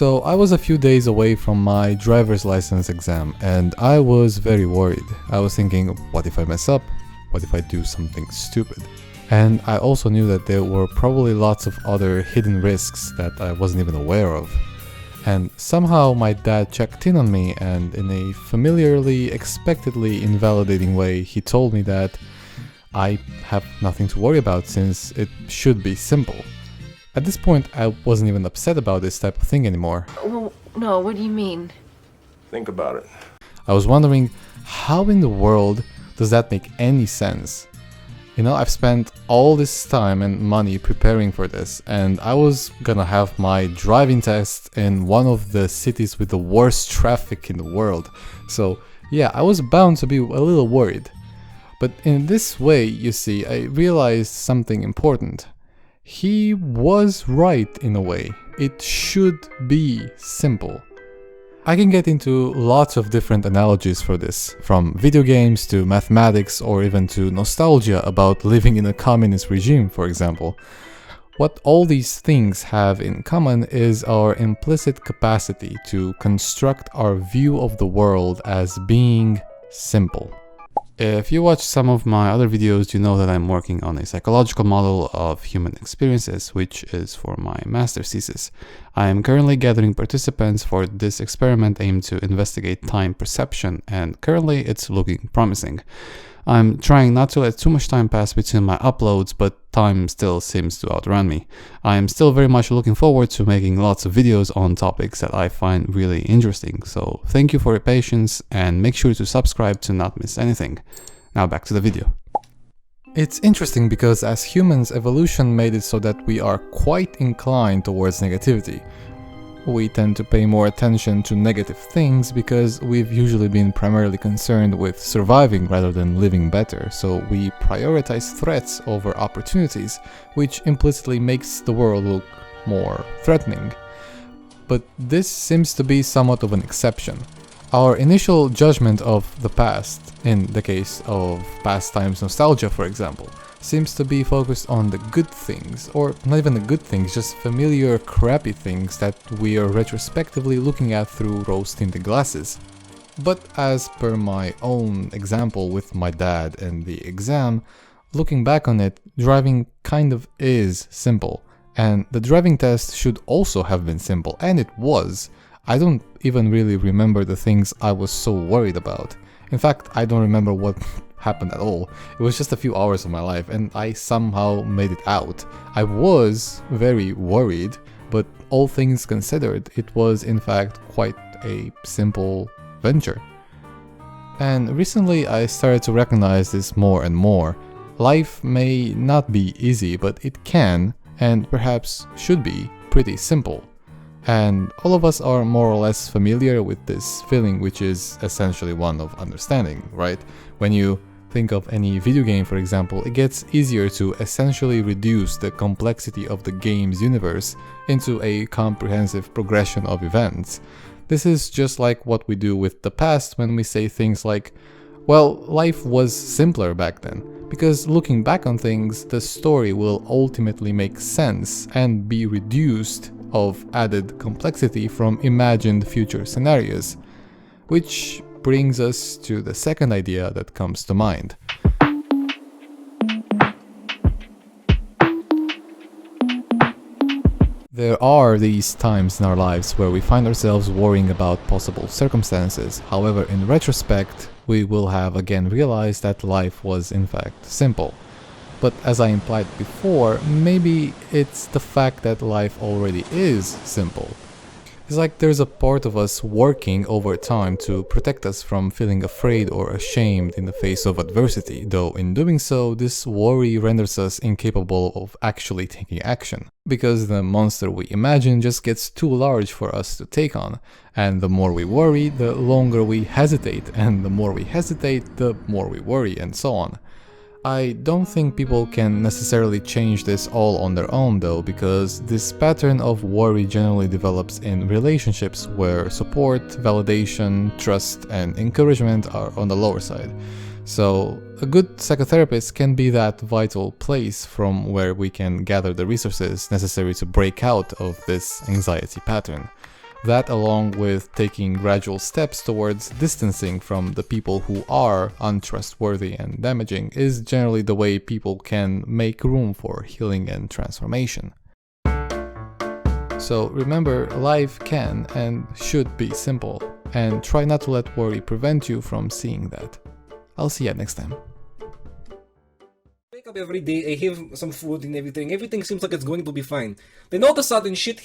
So I was a few days away from my driver's license exam and I was very worried. I was thinking, what if I mess up? What if I do something stupid? And I also knew that there were probably lots of other hidden risks that I wasn't even aware of. And somehow my dad checked in on me and in a familiarly, expectedly invalidating way, he told me that I have nothing to worry about since it should be simple. At this point, I wasn't even upset about this type of thing anymore. Well, no, what do you mean? Think about it. I was wondering, how in the world does that make any sense? You know, I've spent all this time and money preparing for this, and I was gonna have my driving test in one of the cities with the worst traffic in the world. So yeah, I was bound to be a little worried. But in this way, you see, I realized something important. He was right in a way. It should be simple. I can get into lots of different analogies for this, from video games to mathematics or even to nostalgia about living in a communist regime, for example. What all these things have in common is our implicit capacity to construct our view of the world as being simple. If you watch some of my other videos, you know that I'm working on a psychological model of human experiences, which is for my master's thesis. I am currently gathering participants for this experiment aimed to investigate time perception, and currently it's looking promising. I'm trying not to let too much time pass between my uploads, but time still seems to outrun me. I am still very much looking forward to making lots of videos on topics that I find really interesting, so thank you for your patience and make sure to subscribe to not miss anything. Now back to the video. It's interesting because as humans, evolution made it so that we are quite inclined towards negativity. We tend to pay more attention to negative things because we've usually been primarily concerned with surviving rather than living better, so we prioritize threats over opportunities, which implicitly makes the world look more threatening. But this seems to be somewhat of an exception. Our initial judgment of the past, in the case of past times nostalgia for example, seems to be focused on the good things, or not even the good things, just familiar crappy things that we are retrospectively looking at through rose-tinted glasses. But as per my own example with my dad and the exam, looking back on it, driving kind of is simple, and the driving test should also have been simple, and it was. I don't even really remember the things I was so worried about. In fact, I don't remember what happened at all. It was just a few hours of my life and I somehow made it out. I was very worried, but all things considered, it was in fact quite a simple venture. And recently I started to recognize this more and more. Life may not be easy, but it can, and perhaps should be, pretty simple. And all of us are more or less familiar with this feeling, which is essentially one of understanding, right? When you think of any video game, for example, it gets easier to essentially reduce the complexity of the game's universe into a comprehensive progression of events. This is just like what we do with the past when we say things like, well, life was simpler back then, because looking back on things, the story will ultimately make sense and be reduced of added complexity from imagined future scenarios. Which brings us to the second idea that comes to mind. There are these times in our lives where we find ourselves worrying about possible circumstances. However, in retrospect, we will have again realized that life was in fact simple. But as I implied before, maybe it's the fact that life already is simple. It's like there's a part of us working over time to protect us from feeling afraid or ashamed in the face of adversity, though in doing so, this worry renders us incapable of actually taking action, because the monster we imagine just gets too large for us to take on, and the more we worry, the longer we hesitate, and the more we hesitate, the more we worry, and so on. I don't think people can necessarily change this all on their own though, because this pattern of worry generally develops in relationships where support, validation, trust, and encouragement are on the lower side. So a good psychotherapist can be that vital place from where we can gather the resources necessary to break out of this anxiety pattern. That, along with taking gradual steps towards distancing from the people who are untrustworthy and damaging, is generally the way people can make room for healing and transformation. So remember, life can and should be simple, and try not to let worry prevent you from seeing that. I'll see you next time. Wake up every day, I have some food and everything seems like it's going to be fine. Then all of a sudden shit